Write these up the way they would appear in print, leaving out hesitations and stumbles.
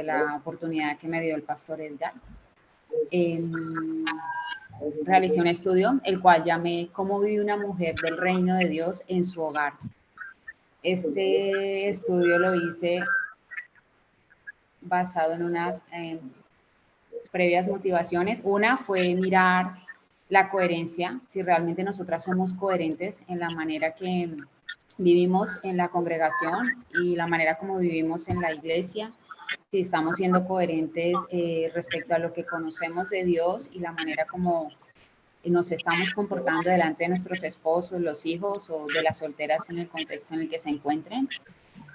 la oportunidad que me dio el pastor Edgar. Realicé un estudio, el cual llamé ¿Cómo vive una mujer del reino de Dios en su hogar? Este estudio lo hice basado en unas previas motivaciones. Una fue mirar la coherencia, si realmente nosotras somos coherentes en la manera que vivimos en la congregación y la manera como vivimos en la iglesia, si estamos siendo coherentes respecto a lo que conocemos de Dios y la manera como nos estamos comportando delante de nuestros esposos, los hijos o de las solteras en el contexto en el que se encuentren.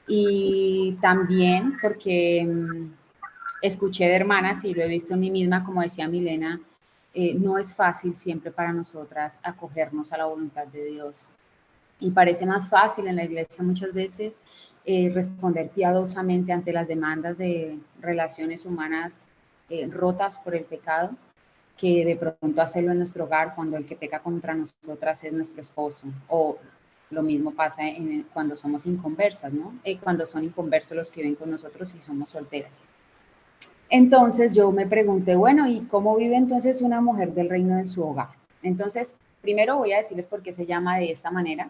Y también porque escuché de hermanas y lo he visto en mí misma, como decía Milena, no es fácil siempre para nosotras acogernos a la voluntad de Dios. Y parece más fácil en la iglesia muchas veces responder piadosamente ante las demandas de relaciones humanas rotas por el pecado, que de pronto hacerlo en nuestro hogar cuando el que peca contra nosotras es nuestro esposo, o lo mismo pasa cuando somos inconversas, ¿no? Cuando son inconversos los que viven con nosotros y somos solteras. Entonces yo me pregunté, bueno, ¿y cómo vive entonces una mujer del reino en su hogar? Entonces, primero voy a decirles por qué se llama de esta manera,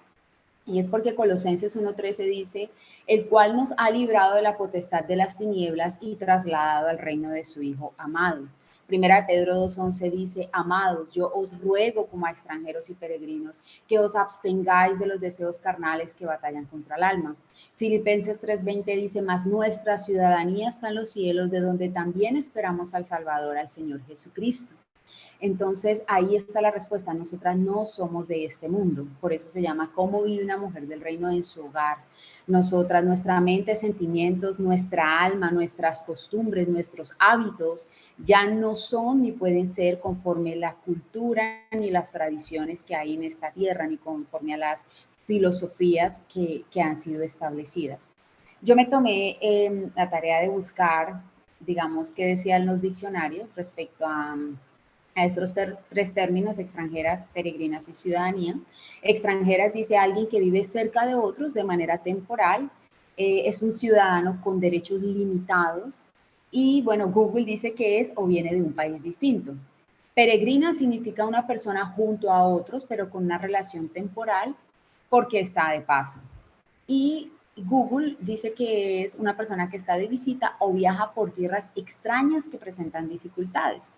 y es porque Colosenses 1:13 dice, el cual nos ha librado de la potestad de las tinieblas y trasladado al reino de su Hijo amado. Primera de Pedro 2:11 dice, amados, yo os ruego como a extranjeros y peregrinos que os abstengáis de los deseos carnales que batallan contra el alma. Filipenses 3:20 dice, mas nuestra ciudadanía está en los cielos, de donde también esperamos al Salvador, al Señor Jesucristo. Entonces, ahí está la respuesta. Nosotras no somos de este mundo. Por eso se llama ¿Cómo vive una mujer del reino en su hogar? Nosotras, nuestra mente, sentimientos, nuestra alma, nuestras costumbres, nuestros hábitos ya no son ni pueden ser conforme la cultura ni las tradiciones que hay en esta tierra, ni conforme a las filosofías que han sido establecidas. Yo me tomé la tarea de buscar, digamos, qué decían los diccionarios respecto a estos tres términos: extranjeras, peregrinas y ciudadanía. Extranjeras dice alguien que vive cerca de otros de manera temporal, es un ciudadano con derechos limitados y bueno, Google dice que es o viene de un país distinto. Peregrina significa una persona junto a otros, pero con una relación temporal porque está de paso. Y Google dice que es una persona que está de visita o viaja por tierras extrañas que presentan dificultades.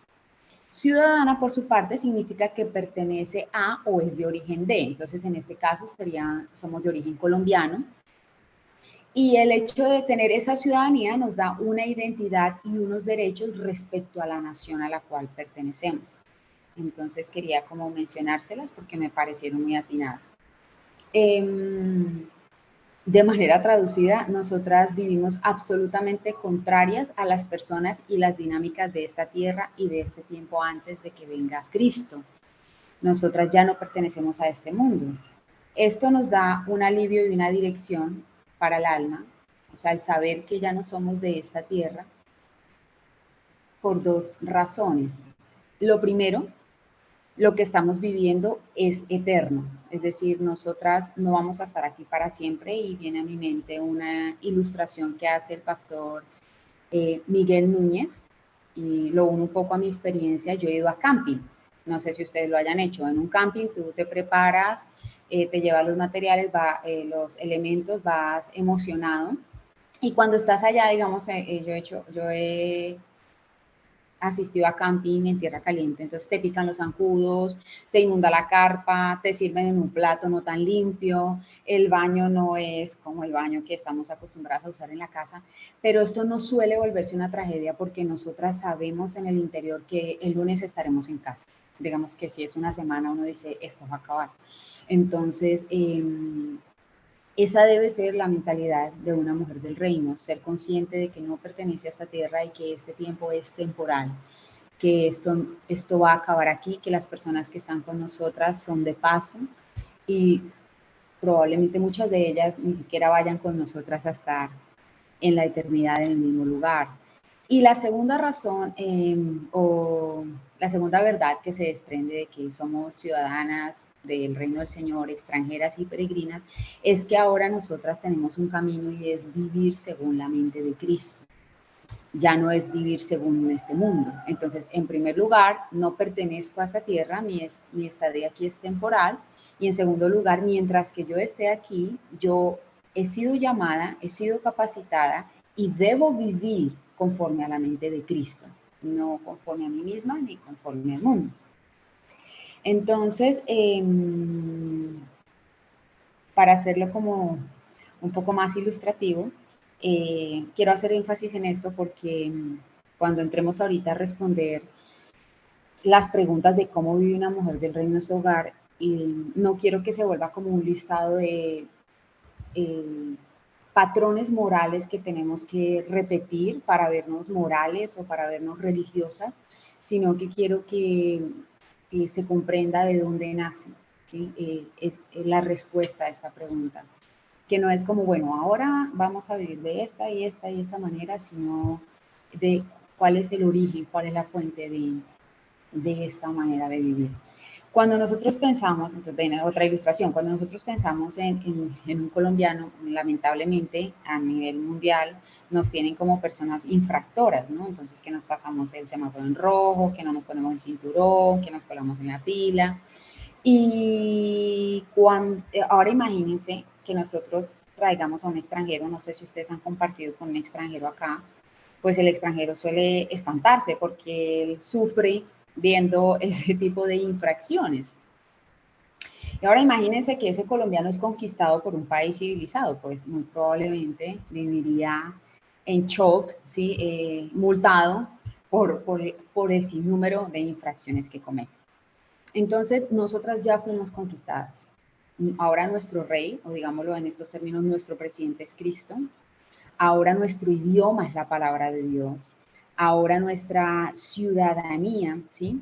Ciudadana, por su parte, significa que pertenece a o es de origen de. Entonces, en este caso, somos de origen colombiano. Y el hecho de tener esa ciudadanía nos da una identidad y unos derechos respecto a la nación a la cual pertenecemos. Entonces, quería como mencionárselas porque me parecieron muy atinadas. De manera traducida, nosotras vivimos absolutamente contrarias a las personas y las dinámicas de esta tierra y de este tiempo antes de que venga Cristo. Nosotras ya no pertenecemos a este mundo. Esto nos da un alivio y una dirección para el alma, o sea, el saber que ya no somos de esta tierra, por dos razones. Lo primero, lo que estamos viviendo es eterno, es decir, nosotras no vamos a estar aquí para siempre, y viene a mi mente una ilustración que hace el pastor Miguel Núñez, y lo uno un poco a mi experiencia. Yo he ido a camping, no sé si ustedes lo hayan hecho. En un camping tú te preparas, te llevas los materiales, los elementos, vas emocionado, y cuando estás allá, digamos, yo he asistido a camping en tierra caliente, entonces te pican los zancudos, se inunda la carpa, te sirven en un plato no tan limpio, el baño no es como el baño que estamos acostumbrados a usar en la casa, pero esto no suele volverse una tragedia porque nosotras sabemos en el interior que el lunes estaremos en casa. Digamos que si es una semana, uno dice, esto va a acabar. Entonces, esa debe ser la mentalidad de una mujer del reino, ser consciente de que no pertenece a esta tierra y que este tiempo es temporal, que esto va a acabar aquí, que las personas que están con nosotras son de paso y probablemente muchas de ellas ni siquiera vayan con nosotras a estar en la eternidad en el mismo lugar. Y la segunda razón o la segunda verdad que se desprende de que somos ciudadanas del reino del Señor, extranjeras y peregrinas, es que ahora nosotras tenemos un camino y es vivir según la mente de Cristo. ya no es vivir según este mundo. Entonces, en primer lugar, no pertenezco a esta tierra, mi estadía aquí es temporal, y en segundo lugar, mientras que yo esté aquí, yo he sido llamada, he sido capacitada y debo vivir conforme a la mente de Cristo, no conforme a mí misma ni conforme al mundo. Entonces, para hacerlo como un poco más ilustrativo, quiero hacer énfasis en esto porque cuando entremos ahorita a responder las preguntas de cómo vive una mujer del reino en su hogar, no quiero que se vuelva como un listado de patrones morales que tenemos que repetir para vernos morales o para vernos religiosas, sino que quiero que se comprenda de dónde nace, ¿sí? Es la respuesta a esta pregunta. Que no es como, bueno, ahora vamos a vivir de esta y esta y esta manera, sino de cuál es el origen, cuál es la fuente de esta manera de vivir. Cuando nosotros pensamos, entonces viene otra ilustración, cuando nosotros pensamos en un colombiano, lamentablemente a nivel mundial nos tienen como personas infractoras, ¿no? Entonces que nos pasamos el semáforo en rojo, que no nos ponemos el cinturón, que nos colamos en la fila. Y ahora imagínense que nosotros traigamos a un extranjero, no sé si ustedes han compartido con un extranjero acá, pues el extranjero suele espantarse porque él sufre viendo ese tipo de infracciones. Y ahora imagínense que ese colombiano es conquistado por un país civilizado, pues muy probablemente viviría en shock, ¿sí? Multado por el sinnúmero de infracciones que comete. Entonces, nosotras ya fuimos conquistadas. Ahora nuestro rey, o digámoslo en estos términos, nuestro presidente es Cristo. Ahora nuestro idioma es la palabra de Dios. Ahora nuestra ciudadanía, ¿sí?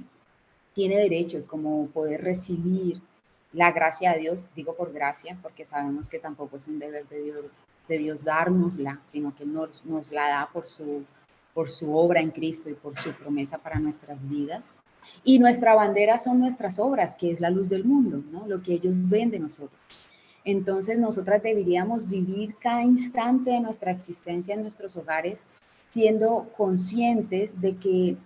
Tiene derechos como poder recibir la gracia de Dios, digo por gracia, porque sabemos que tampoco es un deber de Dios dárnosla, sino que nos la da por su obra en Cristo y por su promesa para nuestras vidas. Y nuestra bandera son nuestras obras, que es la luz del mundo, ¿no? Lo que ellos ven de nosotros. Entonces, nosotras deberíamos vivir cada instante de nuestra existencia en nuestros hogares siendo conscientes de que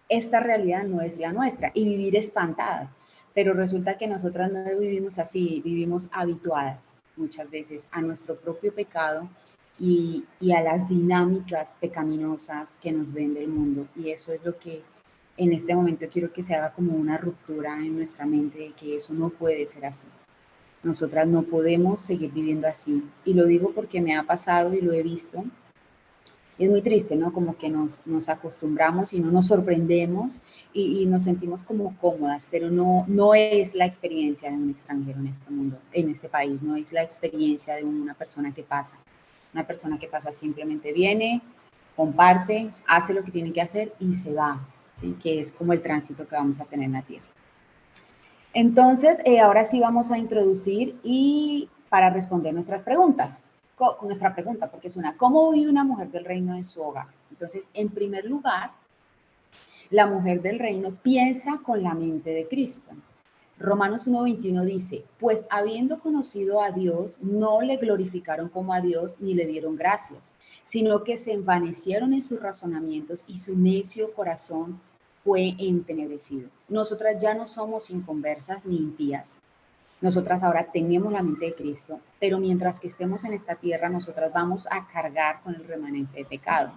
esta realidad no es la nuestra y vivir espantadas. Pero resulta que nosotras no vivimos así, vivimos habituadas muchas veces a nuestro propio pecado y a las dinámicas pecaminosas que nos ven del mundo. Y eso es lo que en este momento quiero que se haga como una ruptura en nuestra mente de que eso no puede ser así. Nosotras no podemos seguir viviendo así. Y lo digo porque me ha pasado y lo he visto. Es muy triste, ¿no? Como que nos acostumbramos y no nos sorprendemos y nos sentimos como cómodas, pero no es la experiencia de un extranjero en este mundo, en este país, no es la experiencia de una persona que pasa. Una persona que pasa simplemente viene, comparte, hace lo que tiene que hacer y se va, ¿sí? Que es como el tránsito que vamos a tener en la Tierra. Entonces, ahora sí vamos a introducir y para responder nuestras preguntas. Con nuestra pregunta, porque es una, ¿cómo vive una mujer del reino en su hogar? Entonces, en primer lugar, la mujer del reino piensa con la mente de Cristo. Romanos 1:21 dice, pues habiendo conocido a Dios, no le glorificaron como a Dios ni le dieron gracias, sino que se envanecieron en sus razonamientos y su necio corazón fue entenebrecido. Nosotras ya no somos inconversas ni impías. Nosotras ahora tenemos la mente de Cristo, pero mientras que estemos en esta tierra, nosotras vamos a cargar con el remanente de pecado.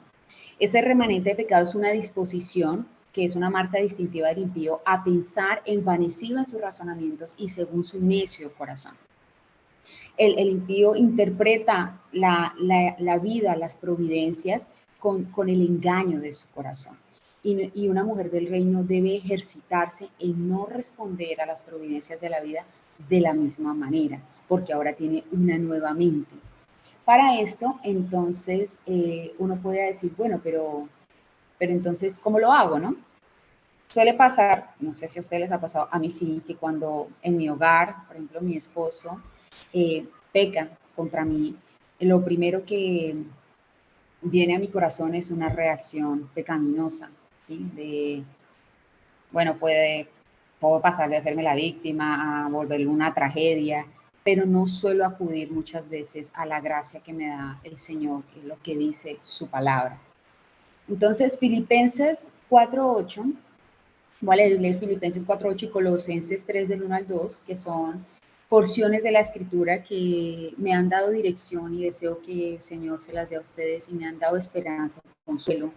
Ese remanente de pecado es una disposición que es una marca distintiva del impío a pensar envanecido en sus razonamientos y según su necio corazón. El impío interpreta la vida, las providencias con el engaño de su corazón. Y una mujer del reino debe ejercitarse en no responder a las providencias de la vida de la misma manera, porque ahora tiene una nueva mente. Para esto, entonces, uno puede decir, bueno, pero entonces, ¿cómo lo hago, no? Suele pasar, no sé si a ustedes les ha pasado, a mí sí, que cuando en mi hogar, por ejemplo, mi esposo peca contra mí, lo primero que viene a mi corazón es una reacción pecaminosa, ¿sí? Bueno, puedo pasar de hacerme la víctima a volverlo una tragedia, pero no suelo acudir muchas veces a la gracia que me da el Señor, que es lo que dice su palabra. Entonces, Filipenses 4:8, voy a leer Filipenses 4:8 y Colosenses 3 del 1 al 2, que son porciones de la escritura que me han dado dirección y deseo que el Señor se las dé a ustedes y me han dado esperanza, consuelo.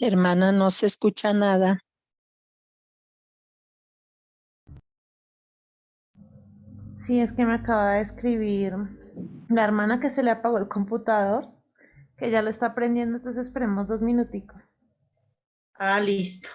Hermana, no se escucha nada. Sí, es que me acaba de escribir la hermana que se le apagó el computador, que ya lo está prendiendo, entonces esperemos 2 minuticos. Ah, listo.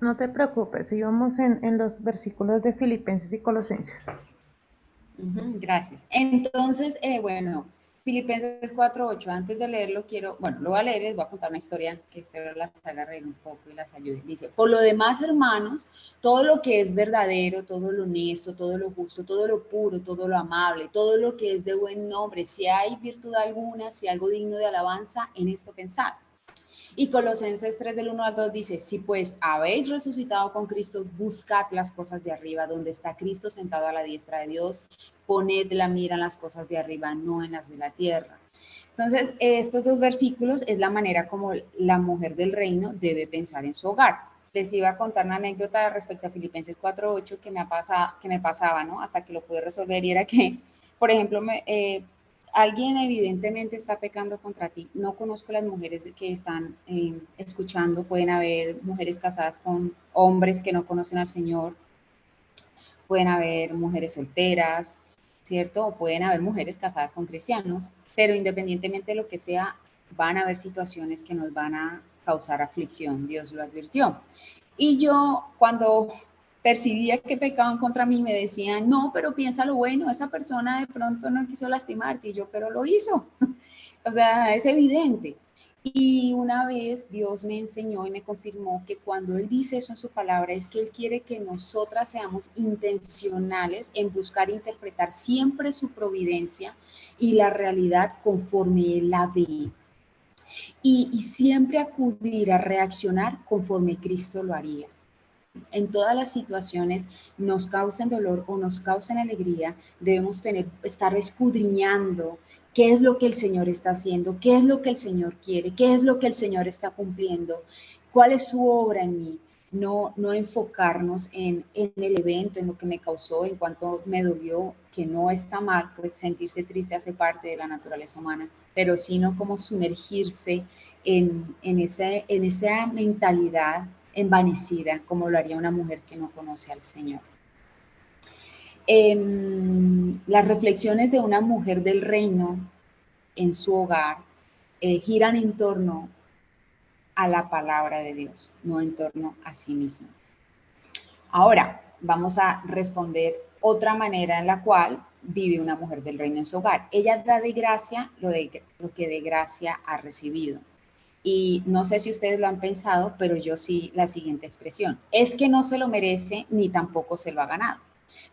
No te preocupes, íbamos en los versículos de Filipenses y Colosenses. Gracias. Entonces, bueno, Filipenses 4:8, antes de leerlo lo voy a leer y les voy a contar una historia que espero las haga reír un poco y las ayude. Dice, por lo demás, hermanos, todo lo que es verdadero, todo lo honesto, todo lo justo, todo lo puro, todo lo amable, todo lo que es de buen nombre, si hay virtud alguna, si algo digno de alabanza, en esto pensad. Y Colosenses 3 del 1 al 2 dice, si pues habéis resucitado con Cristo, buscad las cosas de arriba, donde está Cristo sentado a la diestra de Dios, poned la mira en las cosas de arriba, no en las de la tierra. Entonces, estos dos versículos es la manera como la mujer del reino debe pensar en su hogar. Les iba a contar una anécdota respecto a Filipenses 4:8 que me pasaba, ¿no? Hasta que lo pude resolver y era que, por ejemplo, alguien evidentemente está pecando contra ti. No conozco las mujeres que están escuchando. Pueden haber mujeres casadas con hombres que no conocen al Señor. Pueden haber mujeres solteras, ¿cierto? O pueden haber mujeres casadas con cristianos. Pero independientemente de lo que sea, van a haber situaciones que nos van a causar aflicción. Dios lo advirtió. Y yo cuando percibía que pecaban contra mí, me decían, no, pero piensa lo bueno, esa persona de pronto no quiso lastimarte, y yo, pero lo hizo. O sea, es evidente. Y una vez Dios me enseñó y me confirmó que cuando Él dice eso en su palabra es que Él quiere que nosotras seamos intencionales en buscar interpretar siempre su providencia y la realidad conforme Él la ve. Y siempre acudir a reaccionar conforme Cristo lo haría. en todas las situaciones nos causen dolor o nos causen alegría, debemos estar escudriñando qué es lo que el Señor está haciendo, qué es lo que el Señor quiere, qué es lo que el Señor está cumpliendo, cuál es su obra en mí. No enfocarnos en el evento, en lo que me causó, en cuanto me dolió, que no está mal, pues sentirse triste hace parte de la naturaleza humana, pero sino como sumergirse en esa mentalidad envanecida, como lo haría una mujer que no conoce al Señor. Las reflexiones de una mujer del reino en su hogar giran en torno a la palabra de Dios, no en torno a sí misma. Ahora, vamos a responder otra manera en la cual vive una mujer del reino en su hogar. Ella da de gracia lo que de gracia ha recibido. Y no sé si ustedes lo han pensado, pero yo sí la siguiente expresión. Es que no se lo merece ni tampoco se lo ha ganado.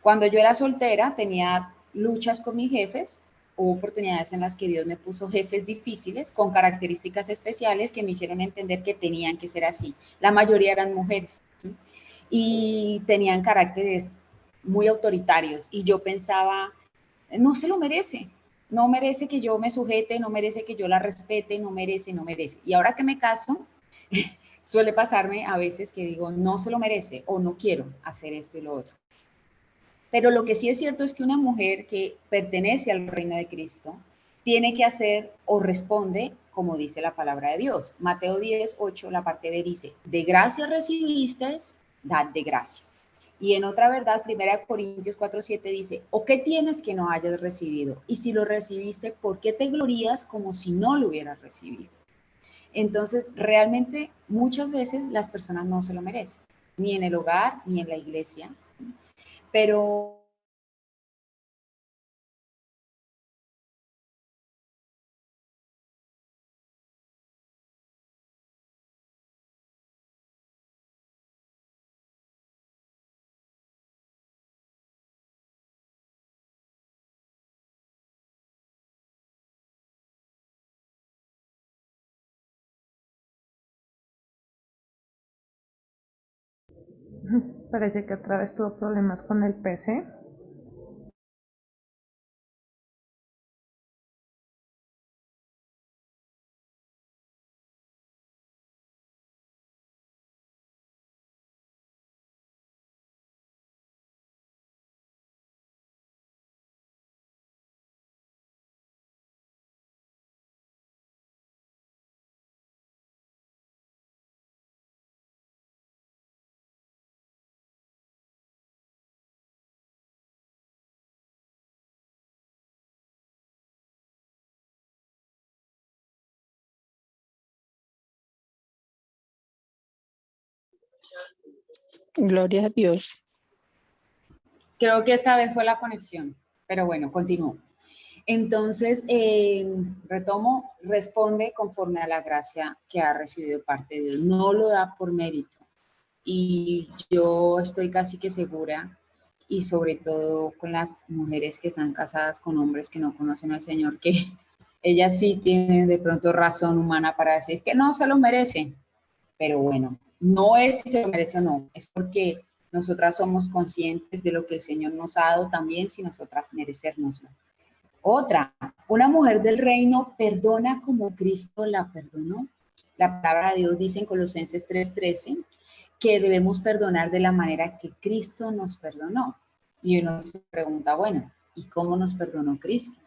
Cuando yo era soltera tenía luchas con mis jefes, hubo oportunidades en las que Dios me puso jefes difíciles con características especiales que me hicieron entender que tenían que ser así. La mayoría eran mujeres, ¿sí? Y tenían caracteres muy autoritarios y yo pensaba, no se lo merece, no merece que yo me sujete, no merece que yo la respete, no merece. Y ahora que me caso, suele pasarme a veces que digo, no se lo merece o no quiero hacer esto y lo otro. Pero lo que sí es cierto es que una mujer que pertenece al reino de Cristo tiene que hacer o responde como dice la palabra de Dios. Mateo 10:8, la parte B dice, de gracia recibisteis, dad de gracias. Y en otra verdad, 1 Corintios 4:7 dice, ¿o qué tienes que no hayas recibido? Y si lo recibiste, ¿por qué te glorías como si no lo hubieras recibido? Entonces, realmente, muchas veces las personas no se lo merecen, ni en el hogar, ni en la iglesia, pero Parece que otra vez tuvo problemas con el PC. Gloria a Dios. creo que esta vez fue la conexión, pero bueno, continúo. Entonces, retomo, responde conforme a la gracia que ha recibido parte de Dios, no lo da por mérito. Y yo estoy casi que segura, y sobre todo con las mujeres que están casadas con hombres que no conocen al Señor, que ellas sí tienen de pronto razón humana para decir que no se lo merecen, pero bueno, no es si se lo merece o no, es porque nosotras somos conscientes de lo que el Señor nos ha dado también sin nosotras merecérnoslo. Otra, una mujer del reino perdona como Cristo la perdonó. La palabra de Dios dice en Colosenses 3:13 que debemos perdonar de la manera que Cristo nos perdonó. Y uno se pregunta, bueno, ¿y cómo nos perdonó Cristo?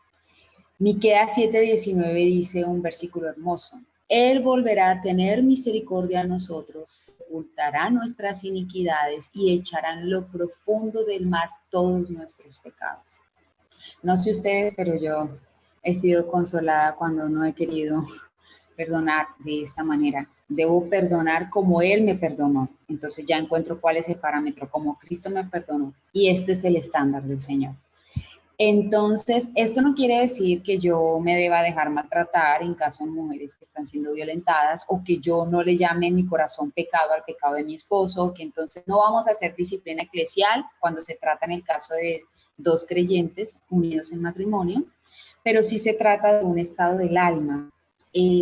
Miqueas 7:19 dice un versículo hermoso. Él volverá a tener misericordia a nosotros, sepultará nuestras iniquidades y echará en lo profundo del mar todos nuestros pecados. No sé ustedes, pero yo he sido consolada cuando no he querido perdonar de esta manera. Debo perdonar como Él me perdonó. Entonces ya encuentro cuál es el parámetro, como Cristo me perdonó. Y este es el estándar del Señor. Entonces, esto no quiere decir que yo me deba dejar maltratar en caso de mujeres que están siendo violentadas o que yo no le llame en mi corazón pecado al pecado de mi esposo, que entonces no vamos a hacer disciplina eclesial cuando se trata en el caso de dos creyentes unidos en matrimonio, pero sí se trata de un estado del alma,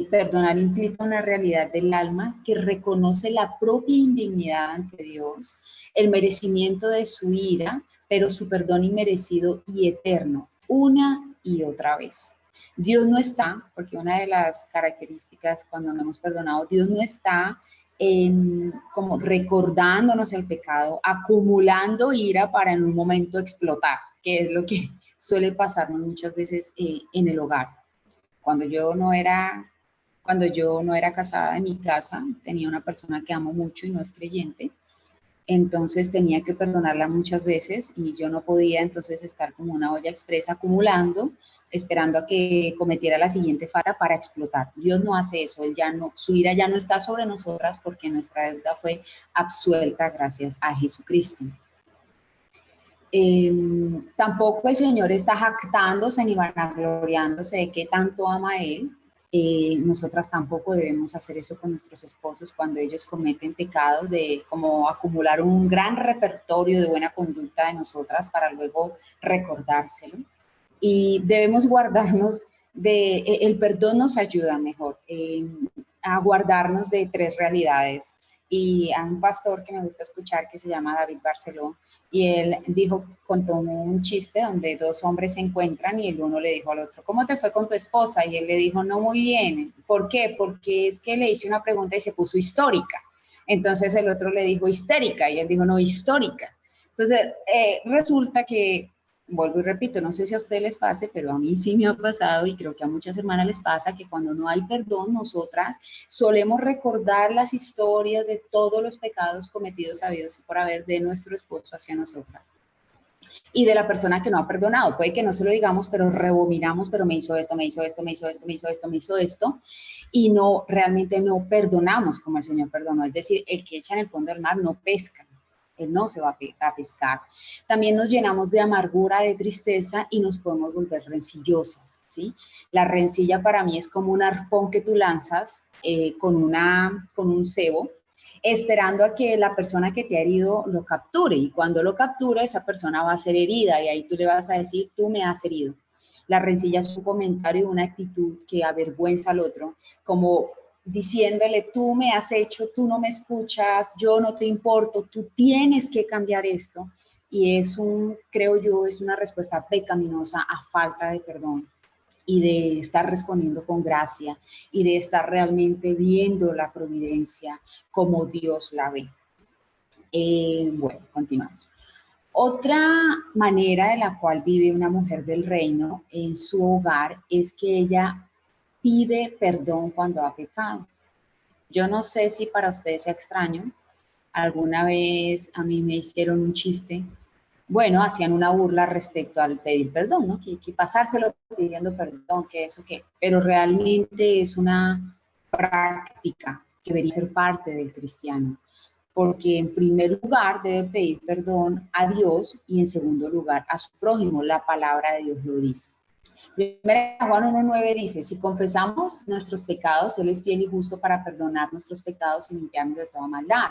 Perdonar implica una realidad del alma que reconoce la propia indignidad ante Dios, el merecimiento de su ira, pero su perdón inmerecido y eterno, una y otra vez. Dios no está, porque una de las características cuando no hemos perdonado, Dios no está como recordándonos el pecado, acumulando ira para en un momento explotar, que es lo que suele pasarnos muchas veces en el hogar. Cuando yo no era casada en mi casa, tenía una persona que amo mucho y no es creyente, entonces tenía que perdonarla muchas veces y yo no podía entonces estar como una olla expresa acumulando, esperando a que cometiera la siguiente falta para explotar. Dios no hace eso, Él ya no, su ira ya no está sobre nosotras porque nuestra deuda fue absuelta gracias a Jesucristo. Tampoco el Señor está jactándose ni vanagloriándose de que tanto ama a Él. Nosotras tampoco debemos hacer eso con nuestros esposos cuando ellos cometen pecados, de como acumular un gran repertorio de buena conducta de nosotras para luego recordárselo. Y debemos guardarnos el perdón nos ayuda mejor a guardarnos de tres realidades. Y hay un pastor que me gusta escuchar que se llama David Barceló, y él contó un chiste donde dos hombres se encuentran y el uno le dijo al otro, ¿cómo te fue con tu esposa? Y él le dijo, no muy bien. ¿Por qué? Porque es que le hice una pregunta y se puso histórica. Entonces el otro le dijo histérica y él dijo, no, histórica. Entonces resulta que, vuelvo y repito, no sé si a ustedes les pase, pero a mí sí me ha pasado y creo que a muchas hermanas les pasa que cuando no hay perdón, nosotras solemos recordar las historias de todos los pecados cometidos sabidos y por haber de nuestro esposo hacia nosotras. Y de la persona que no ha perdonado. Puede que no se lo digamos, pero rebominamos, pero me hizo esto, me hizo esto, me hizo esto, me hizo esto, me hizo esto. Y no, realmente no perdonamos como el Señor perdonó. Es decir, el que echa en el fondo del mar no pesca. Él no se va a pescar. También nos llenamos de amargura, de tristeza y nos podemos volver rencillosas, ¿sí? La rencilla para mí es como un arpón que tú lanzas con un cebo, esperando a que la persona que te ha herido lo capture, y cuando lo capture esa persona va a ser herida y ahí tú le vas a decir, tú me has herido. La rencilla es un comentario, una actitud que avergüenza al otro, como diciéndole, tú me has hecho, tú no me escuchas, yo no te importo, tú tienes que cambiar esto. Y creo yo, es una respuesta pecaminosa a falta de perdón y de estar respondiendo con gracia y de estar realmente viendo la providencia como Dios la ve. Bueno, continuamos. Otra manera de la cual vive una mujer del reino en su hogar es que ella pide perdón cuando ha pecado. Yo no sé si para ustedes sea extraño. Alguna vez a mí me hicieron un chiste. Bueno, hacían una burla respecto al pedir perdón, ¿no? Que pasárselo pidiendo perdón, que eso qué. Pero realmente es una práctica que debería ser parte del cristiano. Porque en primer lugar debe pedir perdón a Dios y en segundo lugar a su prójimo. La palabra de Dios lo dice. Primera Juan 1:9 dice, si confesamos nuestros pecados, Él es fiel y justo para perdonar nuestros pecados y limpiarnos de toda maldad.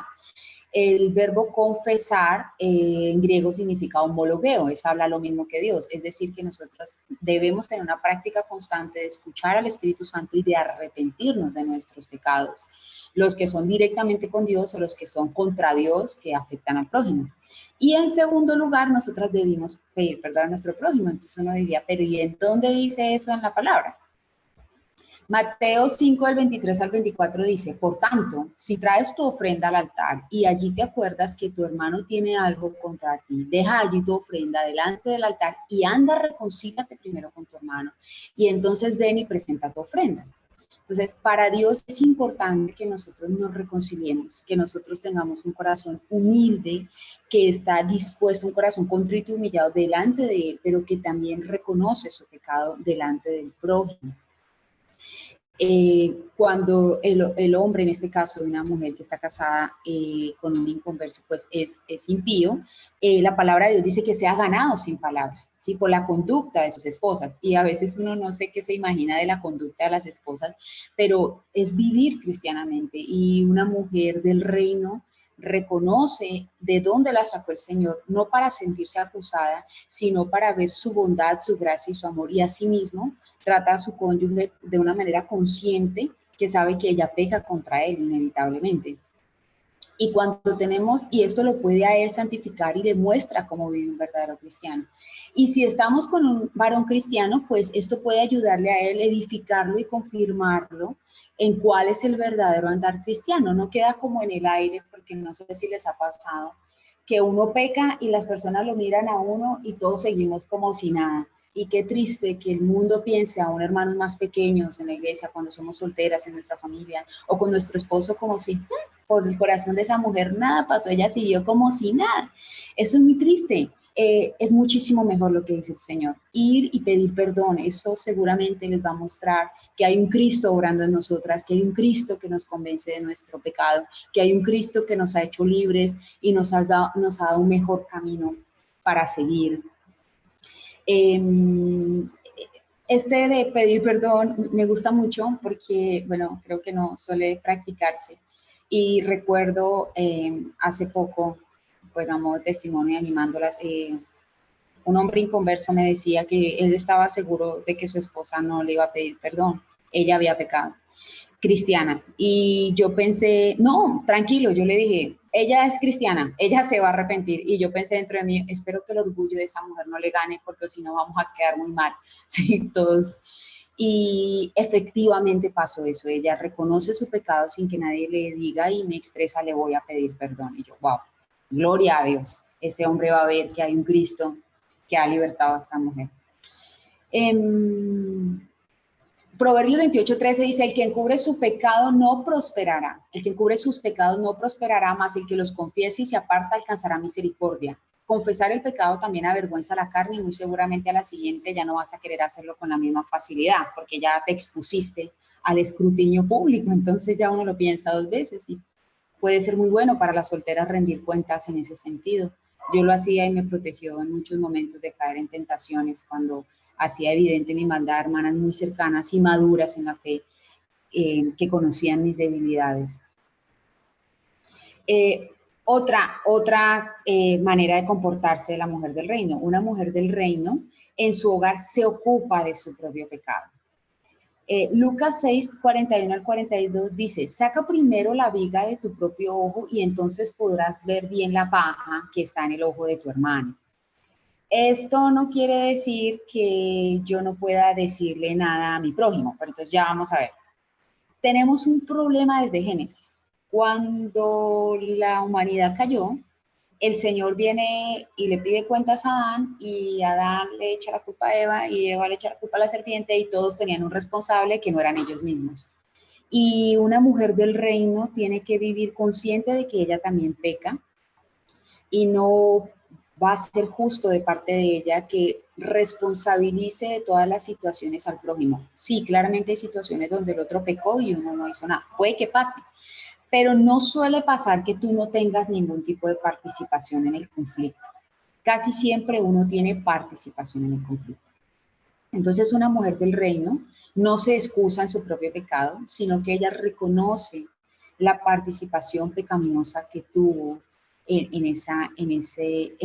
El verbo confesar en griego significa homologueo, es habla lo mismo que Dios, es decir, que nosotros debemos tener una práctica constante de escuchar al Espíritu Santo y de arrepentirnos de nuestros pecados, los que son directamente con Dios o los que son contra Dios que afectan al prójimo. Y en segundo lugar, nosotras debimos pedir perdón a nuestro prójimo. Entonces uno diría, pero ¿y en dónde dice eso en la palabra? Mateo 5, del 23 al 24 dice, por tanto, si traes tu ofrenda al altar y allí te acuerdas que tu hermano tiene algo contra ti, deja allí tu ofrenda delante del altar y anda, reconcíliate primero con tu hermano. Y entonces ven y presenta tu ofrenda. Entonces, para Dios es importante que nosotros nos reconciliemos, que nosotros tengamos un corazón humilde, que está dispuesto, un corazón contrito y humillado delante de Él, pero que también reconoce su pecado delante del prójimo. Cuando el hombre, en este caso una mujer que está casada con un inconverso, pues es impío, la palabra de Dios dice que sea ganado sin palabra, ¿sí? Por la conducta de sus esposas. Y a veces uno no sé qué se imagina de la conducta de las esposas, pero es vivir cristianamente. Y una mujer del reino reconoce de dónde la sacó el Señor, no para sentirse acusada, sino para ver su bondad, su gracia y su amor, y asimismo trata a su cónyuge de una manera consciente, que sabe que ella peca contra él inevitablemente. Y cuando tenemos, y esto lo puede a él santificar y demuestra cómo vive un verdadero cristiano. Y si estamos con un varón cristiano, pues esto puede ayudarle a él, edificarlo y confirmarlo en cuál es el verdadero andar cristiano. No queda como en el aire, porque no sé si les ha pasado, que uno peca y las personas lo miran a uno y todos seguimos como si nada. Y qué triste que el mundo piense, aún hermanos más pequeños en la iglesia, cuando somos solteras en nuestra familia, o con nuestro esposo, como si por el corazón de esa mujer nada pasó, ella siguió como si nada. Eso es muy triste. Es muchísimo mejor lo que dice el Señor. Ir y pedir perdón, eso seguramente les va a mostrar que hay un Cristo obrando en nosotras, que hay un Cristo que nos convence de nuestro pecado, que hay un Cristo que nos ha hecho libres y nos ha dado un mejor camino para seguir. Este de pedir perdón me gusta mucho porque, bueno, creo que no suele practicarse. Y recuerdo hace poco, pues a modo de testimonio, animándolas, un hombre inconverso me decía que él estaba seguro de que su esposa no le iba a pedir perdón. Ella había pecado, cristiana. Y yo pensé, no, tranquilo, yo le dije, ella es cristiana, ella se va a arrepentir. Y yo pensé dentro de mí, espero que el orgullo de esa mujer no le gane, porque si no vamos a quedar muy mal, ¿sí? Todos. Y efectivamente pasó eso, ella reconoce su pecado sin que nadie le diga y me expresa, le voy a pedir perdón. Y yo, wow, gloria a Dios, ese hombre va a ver que hay un Cristo que ha libertado a esta mujer. Proverbios 28:13 dice, el que encubre su pecado no prosperará. El que encubre sus pecados no prosperará, mas el que los confiese y se aparta alcanzará misericordia. Confesar el pecado también avergüenza a la carne y muy seguramente a la siguiente ya no vas a querer hacerlo con la misma facilidad, porque ya te expusiste al escrutinio público, entonces ya uno lo piensa dos veces y puede ser muy bueno para las solteras rendir cuentas en ese sentido. Yo lo hacía y me protegió en muchos momentos de caer en tentaciones cuando hacía evidente mi maldad a hermanas muy cercanas y maduras en la fe que conocían mis debilidades. Otra manera de comportarse de la mujer del reino. Una mujer del reino en su hogar se ocupa de su propio pecado. Lucas 6, 41 al 42 dice, saca primero la viga de tu propio ojo y entonces podrás ver bien la paja que está en el ojo de tu hermano. Esto no quiere decir que yo no pueda decirle nada a mi prójimo, pero entonces ya vamos a ver. Tenemos un problema desde Génesis. Cuando la humanidad cayó, el Señor viene y le pide cuentas a Adán y Adán le echa la culpa a Eva y Eva le echa la culpa a la serpiente y todos tenían un responsable que no eran ellos mismos. Y una mujer del reino tiene que vivir consciente de que ella también peca y no va a ser justo de parte de ella que responsabilice de todas las situaciones al prójimo. Sí, claramente hay situaciones donde el otro pecó y uno no hizo nada. Puede que pase, pero no suele pasar que tú no tengas ningún tipo de participación en el conflicto. Casi siempre uno tiene participación en el conflicto. Entonces, una mujer del reino no se excusa en su propio pecado, sino que ella reconoce la participación pecaminosa que tuvo en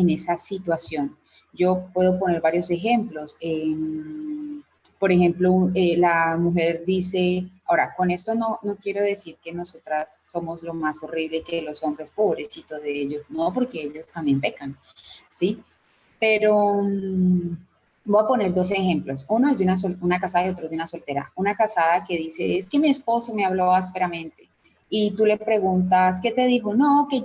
esa situación. Yo puedo poner varios ejemplos. Por ejemplo, la mujer dice, ahora, con esto no quiero decir que nosotras somos lo más horrible que los hombres, pobrecitos de ellos, no, porque ellos también pecan, ¿sí? Pero voy a poner dos ejemplos. Uno es de una casada y otro de una soltera. Una casada que dice, es que mi esposo me habló ásperamente. Y tú le preguntas, ¿qué te dijo? No, que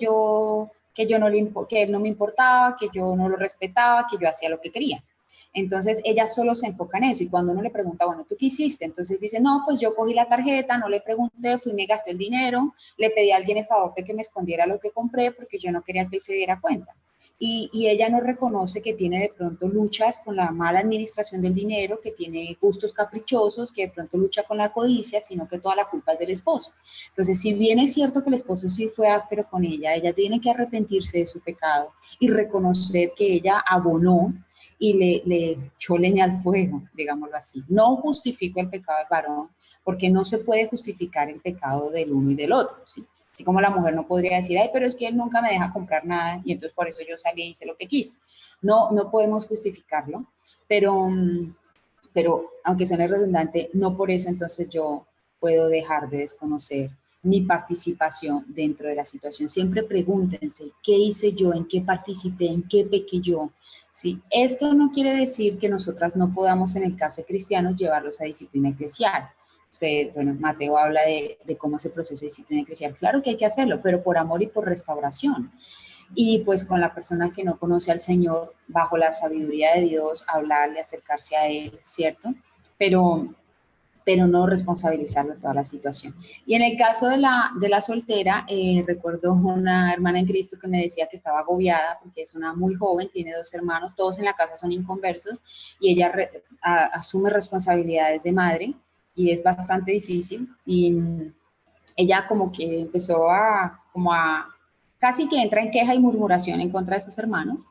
él no me importaba, que yo no lo respetaba, que yo hacía lo que quería. Entonces ella solo se enfoca en eso y cuando uno le pregunta, bueno, ¿tú qué hiciste? Entonces dice, no, pues yo cogí la tarjeta, no le pregunté, fui y me gasté el dinero, le pedí a alguien el favor de que me escondiera lo que compré porque yo no quería que él se diera cuenta. Y ella no reconoce que tiene de pronto luchas con la mala administración del dinero, que tiene gustos caprichosos, que de pronto lucha con la codicia, sino que toda la culpa es del esposo. Entonces, si bien es cierto que el esposo sí fue áspero con ella tiene que arrepentirse de su pecado y reconocer que ella abonó y le echó leña al fuego, digámoslo así. No justifico el pecado del varón, porque no se puede justificar el pecado del uno y del otro, ¿sí? Así como la mujer no podría decir, ay, pero es que él nunca me deja comprar nada y entonces por eso yo salí y hice lo que quise. No podemos justificarlo, pero pero aunque suene redundante, no por eso entonces yo puedo dejar de desconocer mi participación dentro de la situación. Siempre pregúntense, ¿qué hice yo? ¿En qué participé? ¿En qué pequé yo? ¿Sí? Esto no quiere decir que nosotras no podamos, en el caso de cristianos, llevarlos a disciplina eclesial. Usted, bueno, Mateo habla de cómo es el proceso de disciplina eclesial. Claro que hay que hacerlo, pero por amor y por restauración. Y pues con la persona que no conoce al Señor, bajo la sabiduría de Dios, hablarle, acercarse a Él, ¿cierto? Pero no responsabilizarlo de toda la situación. Y en el caso de la soltera, recuerdo una hermana en Cristo que me decía que estaba agobiada porque es una muy joven, tiene 2 hermanos, todos en la casa son inconversos, y ella asume responsabilidades de madre, y es bastante difícil, y ella como que empezó casi que entra en queja y murmuración en contra de sus hermanos,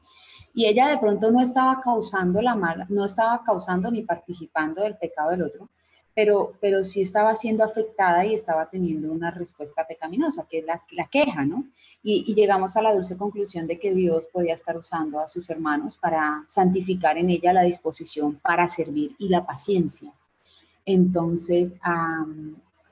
y ella de pronto no estaba causando no estaba causando ni participando del pecado del otro, pero sí estaba siendo afectada y estaba teniendo una respuesta pecaminosa, que es la queja, ¿no? Y llegamos a la dulce conclusión de que Dios podía estar usando a sus hermanos para santificar en ella la disposición para servir y la paciencia. Entonces,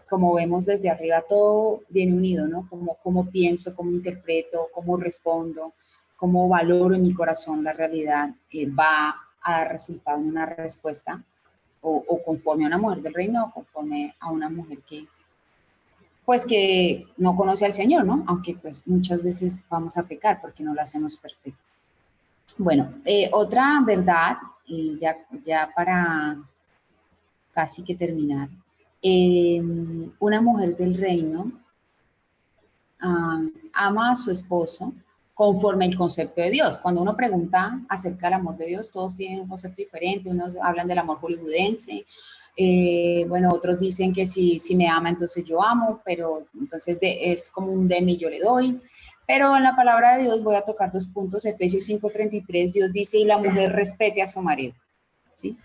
como vemos desde arriba, todo viene unido, ¿no? Cómo pienso, cómo interpreto, cómo respondo, cómo valoro en mi corazón la realidad, va a dar resultado en una respuesta, o conforme a una mujer del reino, o conforme a una mujer pues que no conoce al Señor, ¿no? Aunque pues muchas veces vamos a pecar porque no lo hacemos perfecto. Bueno, otra verdad, ya para casi que terminar, una mujer del reino ama a su esposo conforme el concepto de Dios. Cuando uno pregunta acerca del amor de Dios, todos tienen un concepto diferente. Unos hablan del amor hollywoodense, bueno, otros dicen que si me ama, entonces yo amo, pero entonces es como un deme y yo le doy. Pero en la palabra de Dios voy a tocar 2 puntos. Efesios 5:33, Dios dice, y la mujer respete a su marido, ¿sí?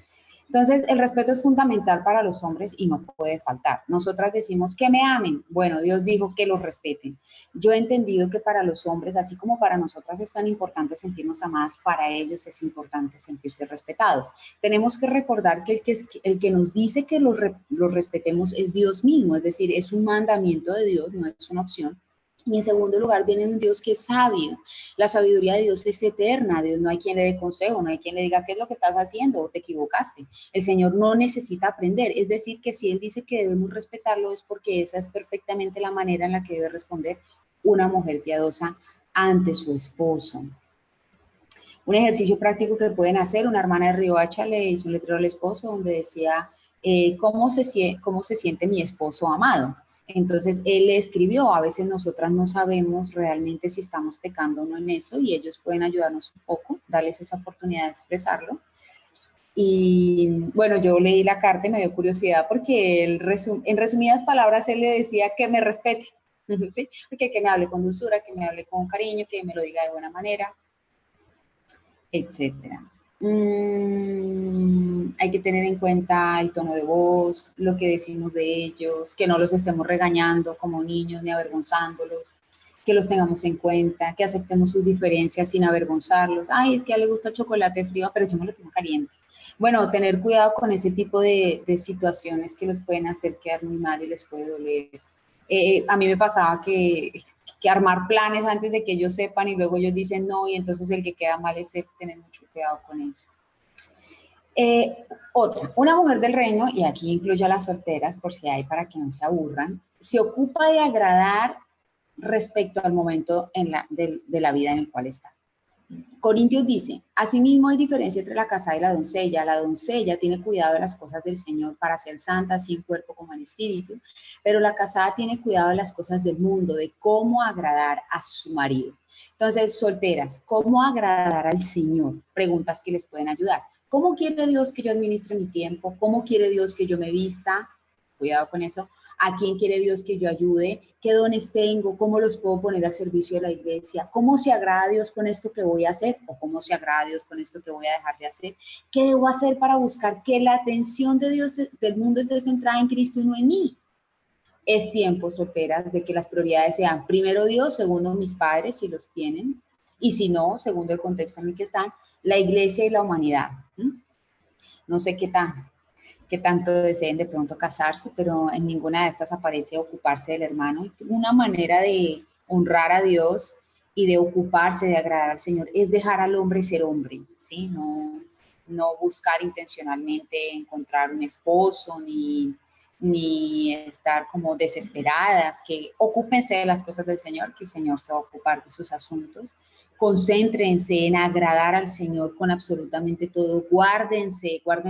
Entonces, el respeto es fundamental para los hombres y no puede faltar. Nosotras decimos que me amen. Bueno, Dios dijo que los respeten. Yo he entendido que para los hombres, así como para nosotras es tan importante sentirnos amadas, para ellos es importante sentirse respetados. Tenemos que recordar que el que nos dice que los respetemos es Dios mismo, es decir, es un mandamiento de Dios, no es una opción. Y en segundo lugar, viene un Dios que es sabio. La sabiduría de Dios es eterna. Dios no hay quien le dé consejo, no hay quien le diga qué es lo que estás haciendo o te equivocaste. El Señor no necesita aprender. Es decir, que si Él dice que debemos respetarlo es porque esa es perfectamente la manera en la que debe responder una mujer piadosa ante su esposo. Un ejercicio práctico que pueden hacer, una hermana de Riohacha le hizo un letrero al esposo donde decía, ¿cómo se siente mi esposo amado? Entonces, él le escribió, a veces nosotras no sabemos realmente si estamos pecando o no en eso, y ellos pueden ayudarnos un poco, darles esa oportunidad de expresarlo. Y bueno, yo leí la carta y me dio curiosidad porque él en resumidas palabras, él le decía que me respete, ¿sí? Porque que me hable con dulzura, que me hable con cariño, que me lo diga de buena manera, etcétera. Hay que tener en cuenta el tono de voz, lo que decimos de ellos, que no los estemos regañando como niños ni avergonzándolos, que los tengamos en cuenta, que aceptemos sus diferencias sin avergonzarlos. Ay, es que a él le gusta el chocolate frío, pero yo me lo tengo caliente. Bueno, tener cuidado con ese tipo de situaciones que los pueden hacer quedar muy mal y les puede doler. A mí me pasaba que armar planes antes de que ellos sepan y luego ellos dicen no, y entonces el que queda mal es tener mucho cuidado con eso. Otra, una mujer del reino, y aquí incluyo a las solteras por si hay para que no se aburran, se ocupa de agradar respecto al momento de la vida en el cual está. Corintios dice, asimismo hay diferencia entre la casada y la doncella tiene cuidado de las cosas del Señor para ser santa, así en cuerpo como en espíritu, pero la casada tiene cuidado de las cosas del mundo, de cómo agradar a su marido. Entonces, solteras, ¿cómo agradar al Señor? Preguntas que les pueden ayudar. ¿Cómo quiere Dios que yo administre mi tiempo? ¿Cómo quiere Dios que yo me vista? Cuidado con eso. ¿A quién quiere Dios que yo ayude? ¿Qué dones tengo? ¿Cómo los puedo poner al servicio de la iglesia? ¿Cómo se agrada a Dios con esto que voy a hacer? ¿O cómo se agrada a Dios con esto que voy a dejar de hacer? ¿Qué debo hacer para buscar que la atención de Dios del mundo esté centrada en Cristo y no en mí? Es tiempo, solteras, de que las prioridades sean primero Dios, segundo mis padres, si los tienen, y si no, segundo el contexto en el que están, la iglesia y la humanidad. No sé qué tan que tanto deseen de pronto casarse, pero en ninguna de estas aparece ocuparse del hermano. Y una manera de honrar a Dios y de ocuparse, de agradar al Señor, es dejar al hombre ser hombre, ¿sí? No buscar intencionalmente encontrar un esposo, ni estar como desesperadas, que ocúpense de las cosas del Señor, que el Señor se va a ocupar de sus asuntos. Concéntrense en agradar al Señor con absolutamente todo. Guarden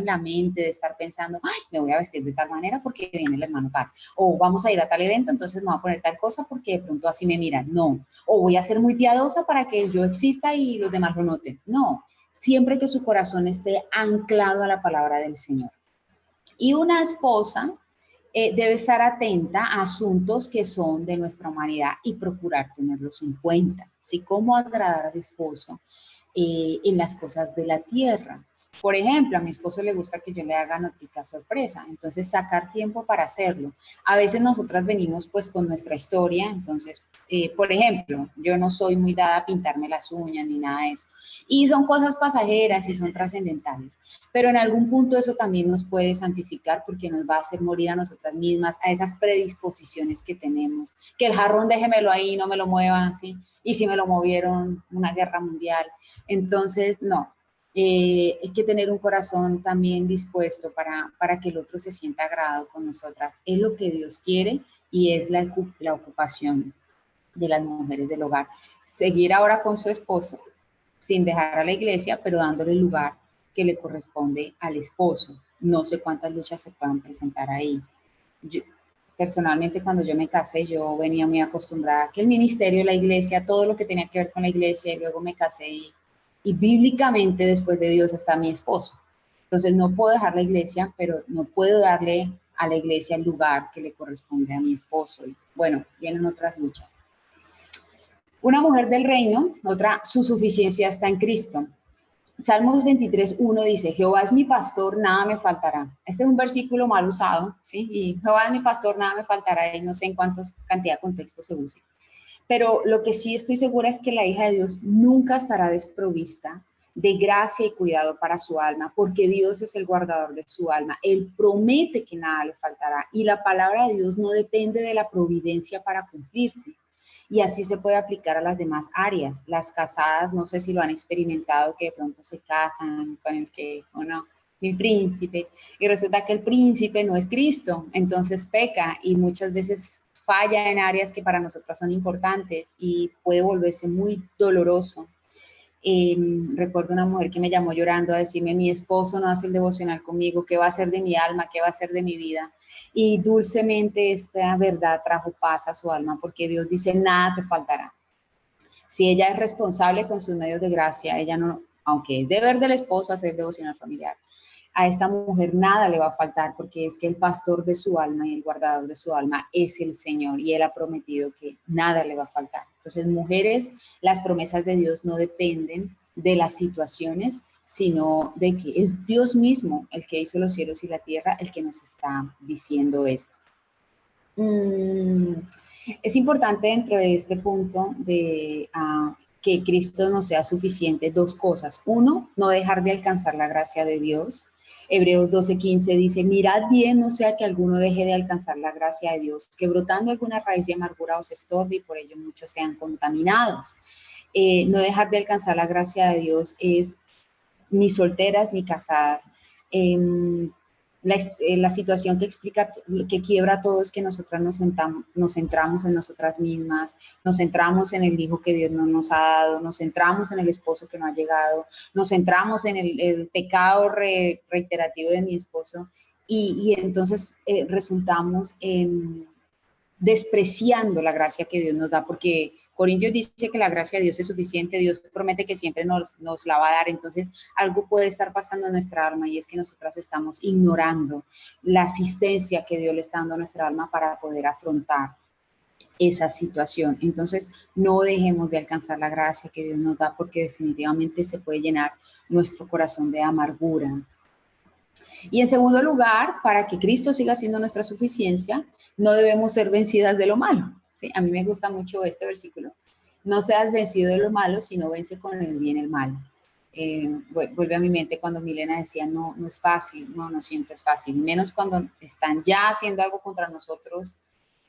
la mente de estar pensando, ay, me voy a vestir de tal manera porque viene el hermano tal. O vamos a ir a tal evento, entonces me voy a poner tal cosa porque de pronto así me miran. No. O voy a ser muy piadosa para que yo exista y los demás lo noten. No. Siempre que su corazón esté anclado a la palabra del Señor. Y una esposa debe estar atenta a asuntos que son de nuestra humanidad y procurar tenerlos en cuenta, ¿sí? Cómo agradar al esposo en las cosas de la tierra. Por ejemplo, a mi esposo le gusta que yo le haga notica sorpresa, entonces sacar tiempo para hacerlo. A veces nosotras venimos pues con nuestra historia, entonces, por ejemplo, yo no soy muy dada a pintarme las uñas ni nada de eso. Y son cosas pasajeras y son trascendentales. Pero en algún punto eso también nos puede santificar porque nos va a hacer morir a nosotras mismas, a esas predisposiciones que tenemos. Que el jarrón déjemelo ahí, no me lo muevan, ¿sí? Y si me lo movieron, una guerra mundial. Entonces, no. Hay que tener un corazón también dispuesto para que el otro se sienta agradado con nosotras. Es lo que Dios quiere y es la ocupación de las mujeres del hogar. Seguir ahora con su esposo, sin dejar a la iglesia, pero dándole el lugar que le corresponde al esposo. No sé cuántas luchas se puedan presentar ahí. Yo, personalmente, cuando yo me casé, yo venía muy acostumbrada a que el ministerio, la iglesia, todo lo que tenía que ver con la iglesia, y luego me casé y bíblicamente después de Dios está mi esposo. Entonces no puedo dejar la iglesia, pero no puedo darle a la iglesia el lugar que le corresponde a mi esposo. Y bueno, vienen otras luchas. Una mujer del reino, otra, su suficiencia está en Cristo. Salmos 23:1 dice, Jehová es mi pastor, nada me faltará. Este es un versículo mal usado, ¿sí? Y Jehová es mi pastor, nada me faltará, y no sé en cuántos cantidad de contextos se use. Pero lo que sí estoy segura es que la hija de Dios nunca estará desprovista de gracia y cuidado para su alma, porque Dios es el guardador de su alma. Él promete que nada le faltará, y la palabra de Dios no depende de la providencia para cumplirse. Y así se puede aplicar a las demás áreas. Las casadas, no sé si lo han experimentado, que de pronto se casan con el que, o no, mi príncipe, y resulta que el príncipe no es Cristo, entonces peca y muchas veces falla en áreas que para nosotras son importantes y puede volverse muy doloroso. Recuerdo una mujer que me llamó llorando a decirme, mi esposo no hace el devocional conmigo, ¿qué va a hacer de mi alma? ¿Qué va a hacer de mi vida? Y dulcemente esta verdad trajo paz a su alma, porque Dios dice, nada te faltará. Si ella es responsable con sus medios de gracia, ella no, aunque es deber del esposo hacer devocional familiar, a esta mujer nada le va a faltar, porque es que el pastor de su alma y el guardador de su alma es el Señor, y Él ha prometido que nada le va a faltar. Entonces, mujeres, las promesas de Dios no dependen de las situaciones, sino de que es Dios mismo el que hizo los cielos y la tierra, el que nos está diciendo esto. Es importante dentro de este punto de que Cristo nos sea suficiente, dos cosas. Uno, no dejar de alcanzar la gracia de Dios. Hebreos 12:15 dice, mirad bien, no sea que alguno deje de alcanzar la gracia de Dios, que brotando alguna raíz de amargura os estorbe y por ello muchos sean contaminados. No dejar de alcanzar la gracia de Dios es ni solteras ni casadas. La situación que explica, que quiebra todo es que nosotras nos centramos en nosotras mismas, nos centramos en el hijo que Dios no nos ha dado, nos centramos en el esposo que no ha llegado, nos centramos en el pecado reiterativo de mi esposo y entonces resultamos despreciando la gracia que Dios nos da, porque Corintios dice que la gracia de Dios es suficiente, Dios promete que siempre nos la va a dar, entonces algo puede estar pasando en nuestra alma y es que nosotras estamos ignorando la asistencia que Dios le está dando a nuestra alma para poder afrontar esa situación. Entonces, no dejemos de alcanzar la gracia que Dios nos da, porque definitivamente se puede llenar nuestro corazón de amargura. Y en segundo lugar, para que Cristo siga siendo nuestra suficiencia, no debemos ser vencidas de lo malo. ¿Sí? A mí me gusta mucho este versículo. No seas vencido de lo malo, sino vence con el bien el mal. vuelve a mi mente cuando Milena decía, no, no es fácil, no, no siempre es fácil, menos cuando están ya haciendo algo contra nosotros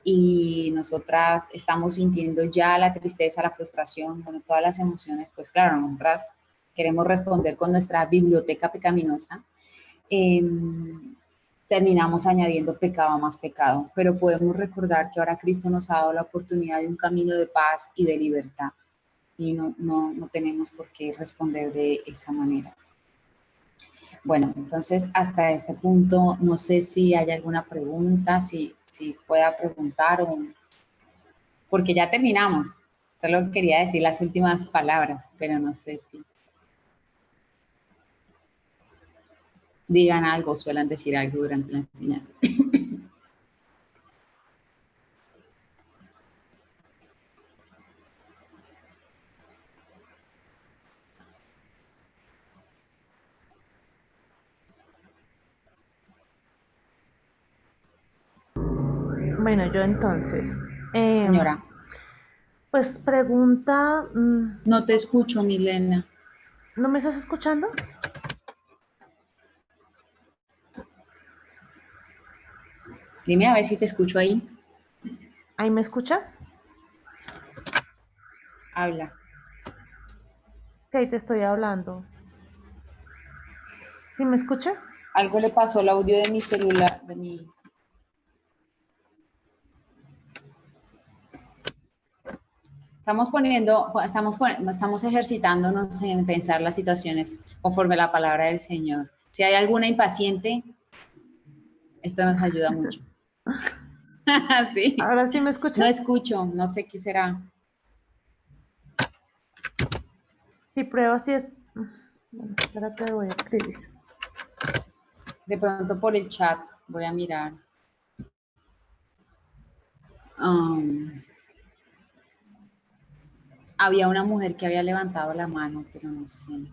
y nosotras estamos sintiendo ya la tristeza, la frustración, bueno, todas las emociones, pues claro, nosotras queremos responder con nuestra biblioteca pecaminosa, eh, terminamos añadiendo pecado a más pecado, pero podemos recordar que ahora Cristo nos ha dado la oportunidad de un camino de paz y de libertad y no tenemos por qué responder de esa manera. Bueno, entonces hasta este punto no sé si hay alguna pregunta, si pueda preguntar o... Porque ya terminamos. Solo quería decir las últimas palabras, pero no sé si... Digan algo, suelen decir algo durante la enseñanza. Bueno, yo entonces, Señora, pues pregunta, no te escucho, Milena. ¿no me estás escuchando? Dime a ver si te escucho ahí. ¿Ahí me escuchas? Habla. Sí, ahí te estoy hablando. ¿Sí me escuchas? Algo le pasó al audio de mi celular, de mi... Estamos ejercitándonos en pensar las situaciones conforme a la palabra del Señor. Si hay alguna impaciente, esto nos ayuda mucho. Sí. ¿Ahora sí me No escuchas? escucho, no sé qué será. Si pruebas, si es... Bueno, espérate, voy a escribir. De pronto por el chat voy a mirar. Um, había una mujer que había levantado la mano, pero no sé.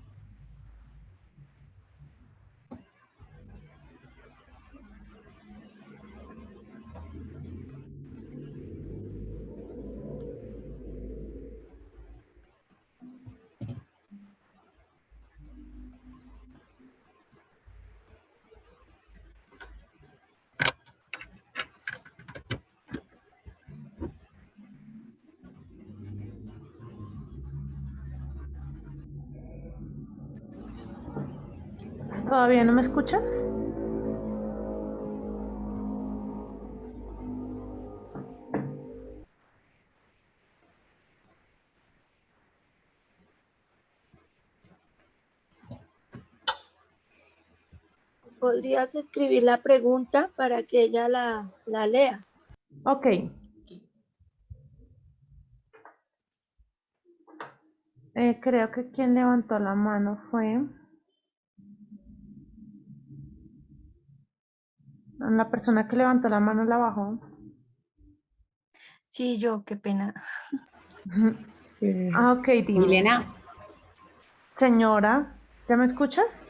¿Todavía no me escuchas? ¿Podrías escribir la pregunta para que ella la lea? Ok. Creo que quien levantó la mano fue la persona que levantó la mano, la bajó. Sí, yo, qué pena. Ah, ok, dime. Milena, Señora, ¿ya me escuchas?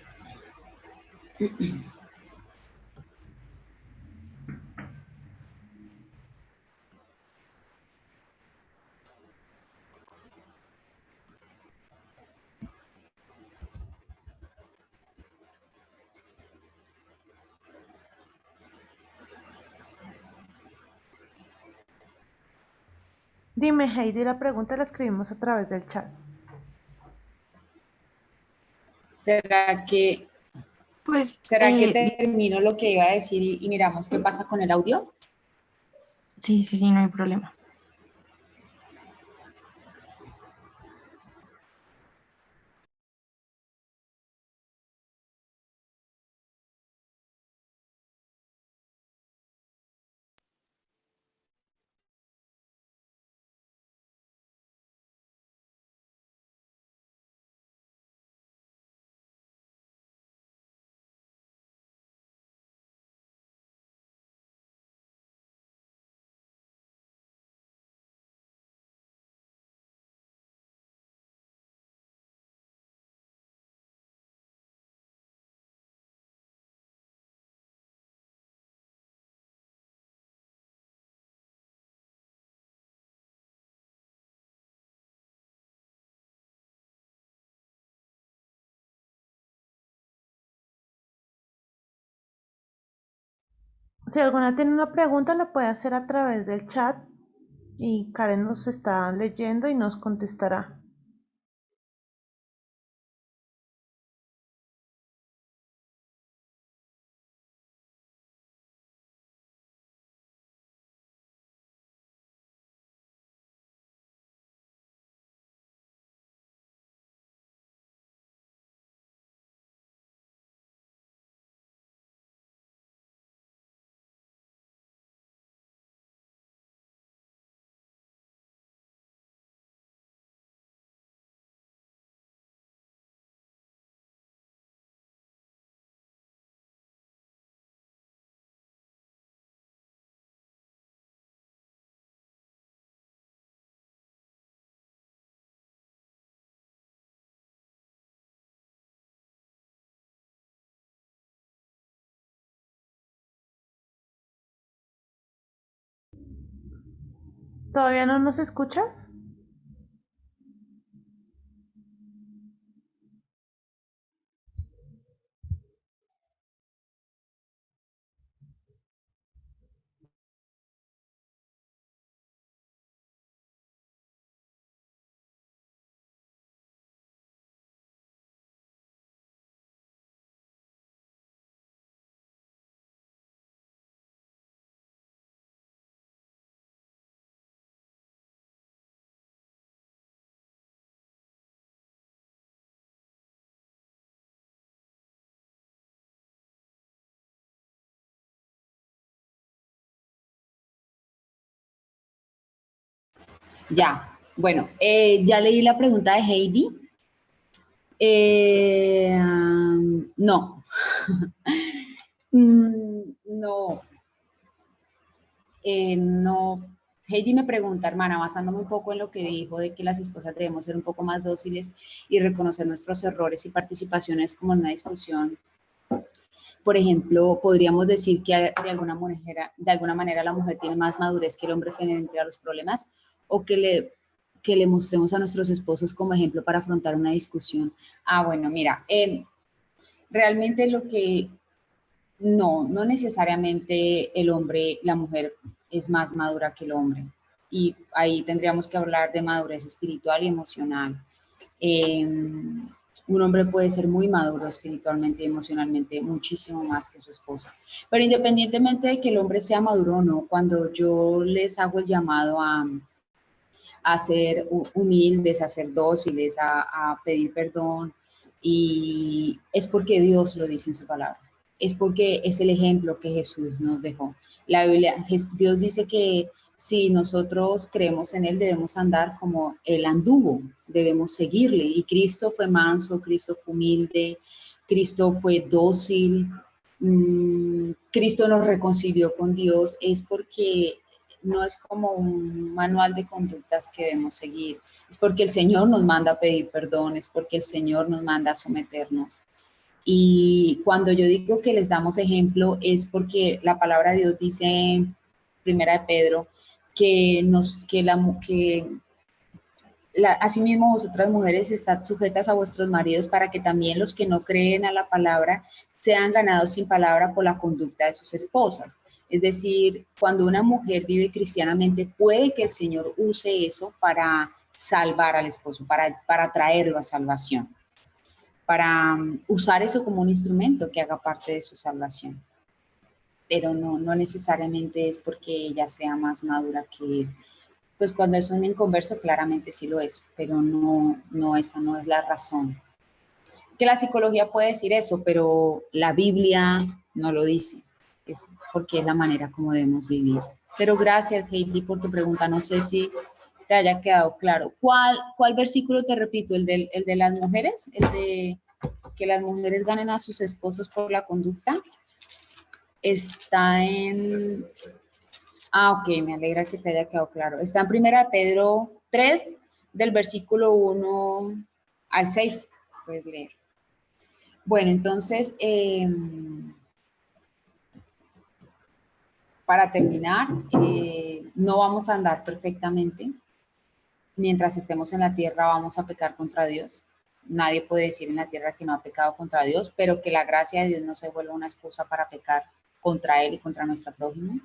Dime, Heidi, la pregunta la escribimos a través del chat. ¿será que, Pues será que termino lo que iba a decir y miramos qué pasa con el audio? sí, no hay problema. Si alguna tiene una pregunta, la puede hacer a través del chat y Karen nos está leyendo y nos contestará. ¿Todavía no nos escuchas? Ya, bueno, ya leí la pregunta de Heidi. No. No, no. Heidi me pregunta, hermana, basándome un poco en lo que dijo de que las esposas debemos ser un poco más dóciles y reconocer nuestros errores y participaciones como en una discusión. Por ejemplo, podríamos decir que de alguna manera la mujer tiene más madurez que el hombre frente a los problemas, o que le mostremos a nuestros esposos como ejemplo para afrontar una discusión. Ah, bueno, mira, realmente no necesariamente la mujer es más madura que el hombre. Y ahí tendríamos que hablar de madurez espiritual y emocional. Un hombre puede ser muy maduro espiritualmente y emocionalmente, muchísimo más que su esposa. Pero independientemente de que el hombre sea maduro o no, cuando yo les hago el llamado a ser humildes, a ser dóciles, a pedir perdón, y es porque Dios lo dice en su palabra. Es porque es el ejemplo que Jesús nos dejó. La Biblia, Dios dice que si nosotros creemos en Él, debemos andar como Él anduvo, debemos seguirle. Y Cristo fue manso, Cristo fue humilde, Cristo fue dócil, Cristo nos reconcilió con Dios, es porque no es como un manual de conductas que debemos seguir, es porque el Señor nos manda a pedir perdón, es porque el Señor nos manda a someternos. Y cuando yo digo que les damos ejemplo es porque la palabra de Dios dice en Primera de Pedro asimismo vosotras mujeres estad sujetas a vuestros maridos para que también los que no creen a la palabra sean ganados sin palabra por la conducta de sus esposas. Es decir, cuando una mujer vive cristianamente, puede que el Señor use eso para salvar al esposo, para traerlo a salvación, para usar eso como un instrumento que haga parte de su salvación. Pero no necesariamente es porque ella sea más madura que él. Pues cuando es un inconverso, claramente sí lo es, pero esa no es la razón. Que la psicología puede decir eso, pero la Biblia no lo dice, es porque es la manera como debemos vivir. Pero gracias, Heidi, por tu pregunta. No sé si te haya quedado claro. ¿Cuál versículo te repito? ¿El de las mujeres? ¿El de que las mujeres ganen a sus esposos por la conducta? Está en... Ah, ok, me alegra que te haya quedado claro. Está en 1 Pedro 3, del versículo 1 al 6. Puedes leer. Bueno, entonces, para terminar, no vamos a andar perfectamente. Mientras estemos en la tierra vamos a pecar contra Dios. Nadie puede decir en la tierra que no ha pecado contra Dios, pero que la gracia de Dios no se vuelva una excusa para pecar contra él y contra nuestra prójimo.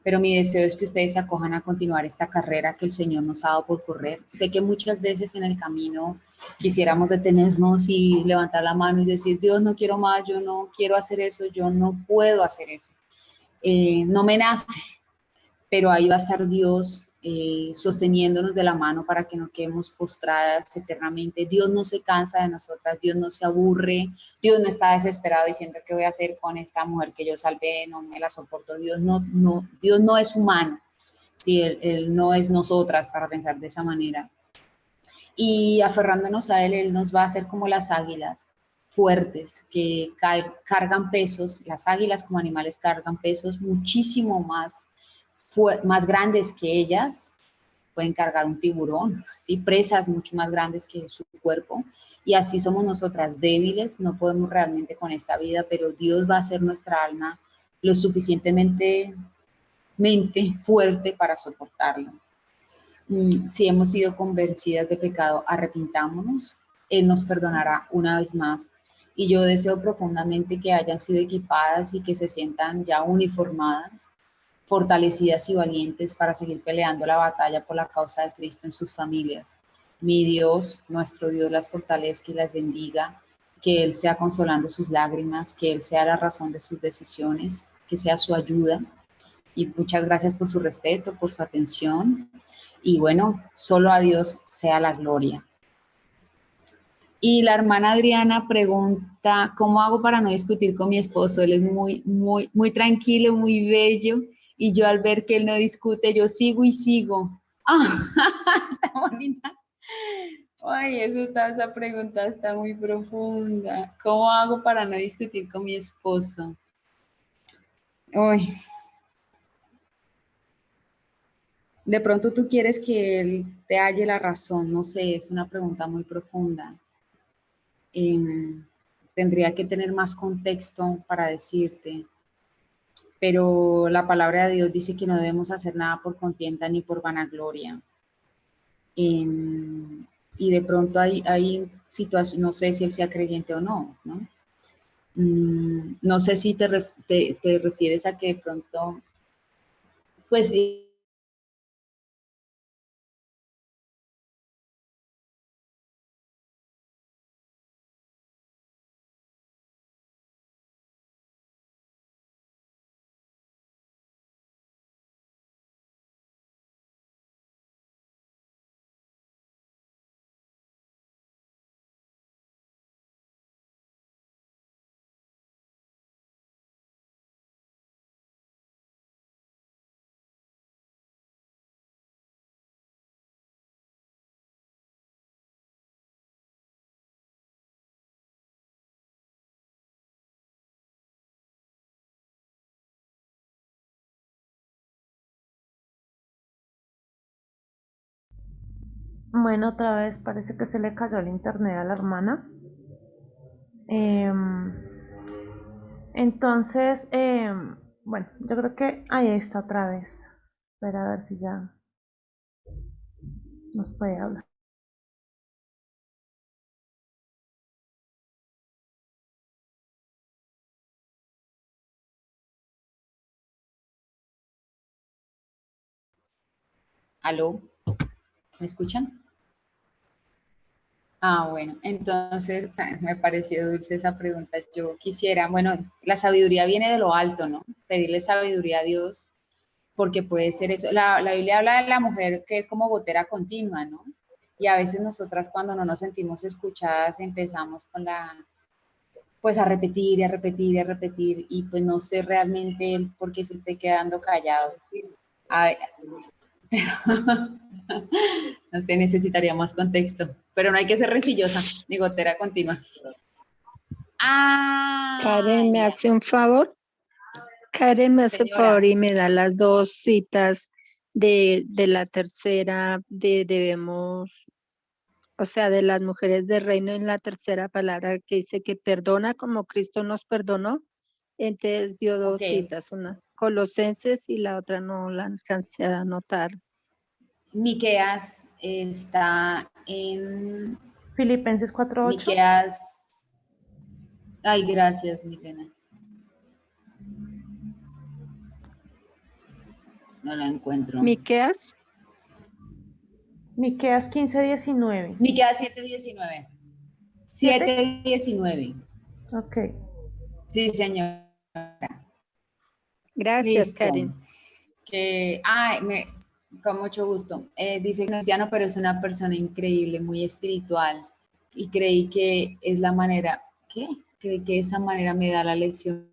Pero mi deseo es que ustedes se acojan a continuar esta carrera que el Señor nos ha dado por correr. Sé que muchas veces en el camino quisiéramos detenernos y levantar la mano y decir, Dios, no quiero más, yo no quiero hacer eso, yo no puedo hacer eso. No me nace, pero ahí va a estar Dios sosteniéndonos de la mano para que no quedemos postradas eternamente. Dios no se cansa de nosotras, Dios no se aburre, Dios no está desesperado diciendo qué voy a hacer con esta mujer que yo salvé, no me la soporto. Dios no es humano, ¿sí? Él no es nosotras para pensar de esa manera. Y aferrándonos a Él nos va a hacer como las águilas, fuertes, que cargan pesos. Las águilas como animales cargan pesos muchísimo más grandes que ellas, pueden cargar un tiburón, ¿sí? Presas mucho más grandes que su cuerpo, y así somos nosotras, débiles, no podemos realmente con esta vida, pero Dios va a hacer nuestra alma lo suficientemente fuerte para soportarlo. Si hemos sido convencidas de pecado, arrepintámonos, Él nos perdonará una vez más. Y yo deseo profundamente que hayan sido equipadas y que se sientan ya uniformadas, fortalecidas y valientes para seguir peleando la batalla por la causa de Cristo en sus familias. Mi Dios, nuestro Dios, las fortalezca y las bendiga, que Él sea consolando sus lágrimas, que Él sea la razón de sus decisiones, que sea su ayuda. Y muchas gracias por su respeto, por su atención. Y bueno, solo a Dios sea la gloria. Y la hermana Adriana pregunta, ¿cómo hago para no discutir con mi esposo? Él es muy tranquilo, muy bello, y yo al ver que él no discute, yo sigo y sigo. ¡Ah! Está bonita. Ay, esa pregunta está muy profunda. ¿Cómo hago para no discutir con mi esposo? Uy. De pronto tú quieres que él te halle la razón, no sé, es una pregunta muy profunda. Tendría que tener más contexto para decirte, pero la palabra de Dios dice que no debemos hacer nada por contienda ni por vanagloria. Y de pronto hay situaciones, no sé si él sea creyente o no, ¿no? No sé si te refieres a que de pronto, pues Bueno, otra vez parece que se le cayó el internet a la hermana. Em, entonces, bueno, yo creo que ahí está otra vez. Espera a ver si ya nos puede hablar. ¿aló? ¿Me escuchan? Ah, bueno, entonces me pareció dulce esa pregunta. Yo quisiera, bueno, la sabiduría viene de lo alto, ¿no? Pedirle sabiduría a Dios, porque puede ser eso. La Biblia habla de la mujer que es como gotera continua, ¿no? Y a veces nosotras cuando no nos sentimos escuchadas empezamos pues a repetir y a repetir y a repetir, y pues no sé realmente el por qué se esté quedando callado. Ay, no sé, necesitaría más contexto, pero no hay que ser rencillosa, ni gotera continua. Ah, Karen, ¿me ya, hace un favor? Karen, me hace un favor señora. y me da las dos citas de la tercera, o sea, de las mujeres del reino en la tercera palabra que dice que perdona como Cristo nos perdonó. Entonces dio Ok, dos citas, una Colosenses y la otra no la alcancé a anotar. Miqueas está en Filipenses 4:8. Miqueas. Ay, gracias, Milena. No la encuentro. Miqueas. Miqueas 15:19. Miqueas 7:19. 7:19. Ok. Sí, señora. Gracias, Listo. Karen. Con mucho gusto. Dice que no es cristiano, pero es una persona increíble, muy espiritual. Y creí que es la manera, ¿qué? Creí que esa manera me da la lección.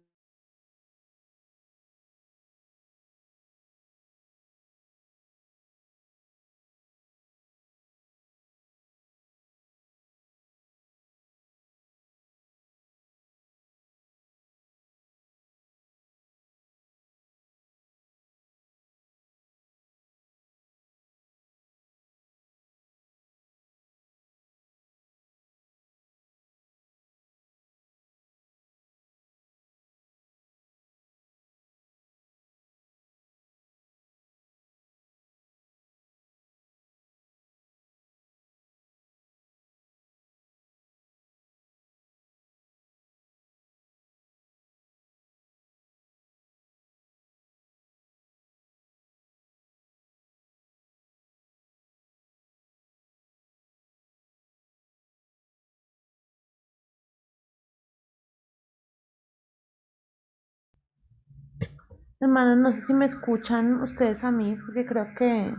Hermanos, no sé si me escuchan ustedes a mí, porque creo que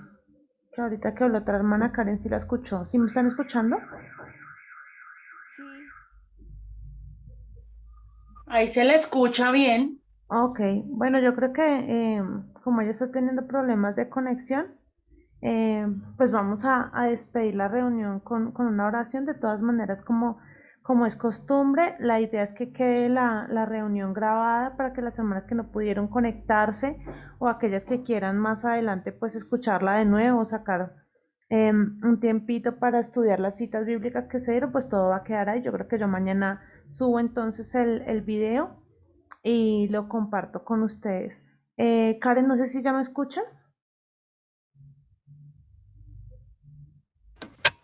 ahorita que habló otra hermana Karen sí la escuchó. ¿Sí me están escuchando? Sí. Ahí se le escucha bien. Ok, bueno, yo creo que como ella está teniendo problemas de conexión, pues vamos a despedir la reunión con una oración. De todas maneras, como es costumbre, la idea es que quede la reunión grabada para que las hermanas que no pudieron conectarse o aquellas que quieran más adelante, pues escucharla de nuevo, sacar un tiempito para estudiar las citas bíblicas que se dieron, pues todo va a quedar ahí. Yo creo que yo mañana subo entonces el video y lo comparto con ustedes. Karen, no sé si ya me escuchas.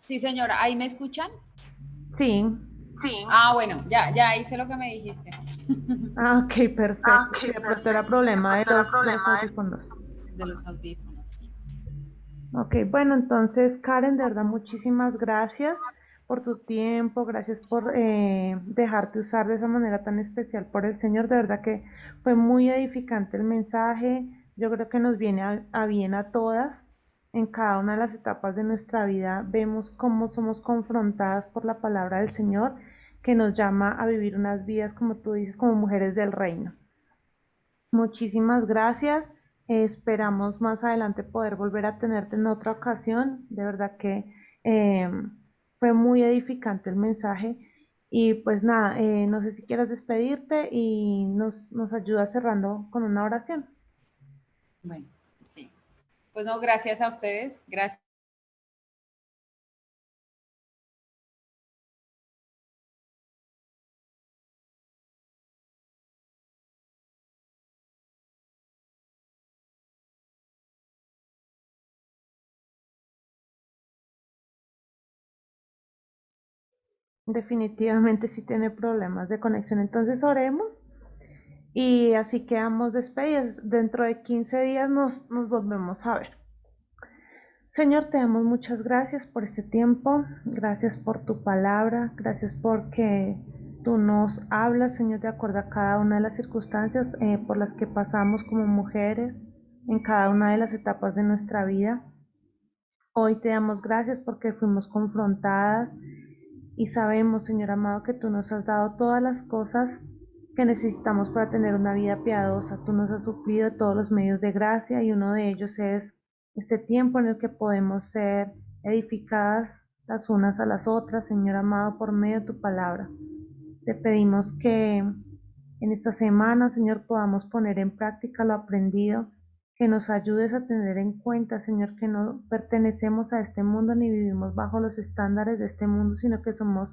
Sí, señora, ¿ahí me escuchan? Sí. Sí. Bueno, ya hice lo que me dijiste. Ah, ok, perfecto. Sí, de pronto era problema de los audífonos. De los audífonos. Ok, bueno, entonces Karen, de verdad, muchísimas gracias por tu tiempo, gracias por dejarte usar de esa manera tan especial por el Señor. De verdad que fue muy edificante el mensaje. Yo creo que nos viene a bien a todas. En cada una de las etapas de nuestra vida vemos cómo somos confrontadas por la palabra del Señor, que nos llama a vivir unas vidas, como tú dices, como mujeres del reino. Muchísimas gracias. Esperamos más adelante poder volver a tenerte en otra ocasión. De verdad que eh, fue muy edificante el mensaje. Y pues nada, no sé si quieres despedirte y nos ayudas cerrando con una oración. Bueno, sí. Pues no, gracias a ustedes. Gracias. Definitivamente sí tiene problemas de conexión. Entonces oremos y así quedamos despedidas. Dentro de 15 días nos volvemos a ver. Señor, te damos muchas gracias por este tiempo, gracias por tu palabra, gracias porque tú nos hablas, Señor, de acuerdo a cada una de las circunstancias por las que pasamos como mujeres en cada una de las etapas de nuestra vida. Hoy te damos gracias porque fuimos confrontadas y sabemos, Señor amado, que tú nos has dado todas las cosas que necesitamos para tener una vida piadosa. Tú nos has suplido todos los medios de gracia y uno de ellos es este tiempo en el que podemos ser edificadas las unas a las otras, Señor amado, por medio de tu palabra. Te pedimos que en esta semana, Señor, podamos poner en práctica lo aprendido, que nos ayudes a tener en cuenta, Señor, que no pertenecemos a este mundo ni vivimos bajo los estándares de este mundo, sino que somos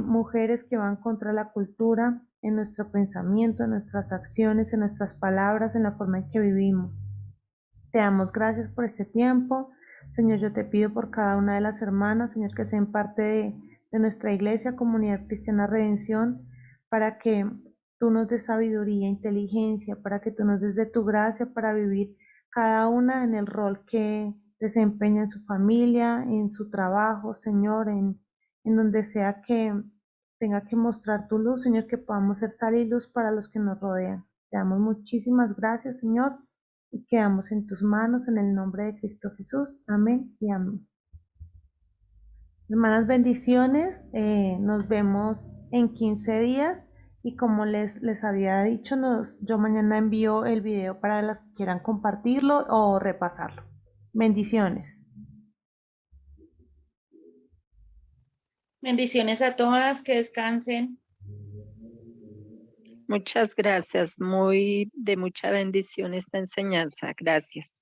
mujeres que van contra la cultura en nuestro pensamiento, en nuestras acciones, en nuestras palabras, en la forma en que vivimos. Te damos gracias por este tiempo. Señor, yo te pido por cada una de las hermanas, Señor, que sean parte de nuestra iglesia, Comunidad Cristiana Redención, para que tú nos des sabiduría, inteligencia, para que tú nos des de tu gracia para vivir cada una en el rol que desempeña en su familia, en su trabajo, Señor, en donde sea que tenga que mostrar tu luz, Señor, que podamos ser sal y luz para los que nos rodean. Te damos muchísimas gracias, Señor, y quedamos en tus manos en el nombre de Cristo Jesús. Amén y amén. Hermanas, bendiciones. Nos vemos en 15 días. Y como les había dicho, yo mañana envío el video para las que quieran compartirlo o repasarlo. Bendiciones. Bendiciones a todas, que descansen. Muchas gracias. De mucha bendición esta enseñanza. Gracias.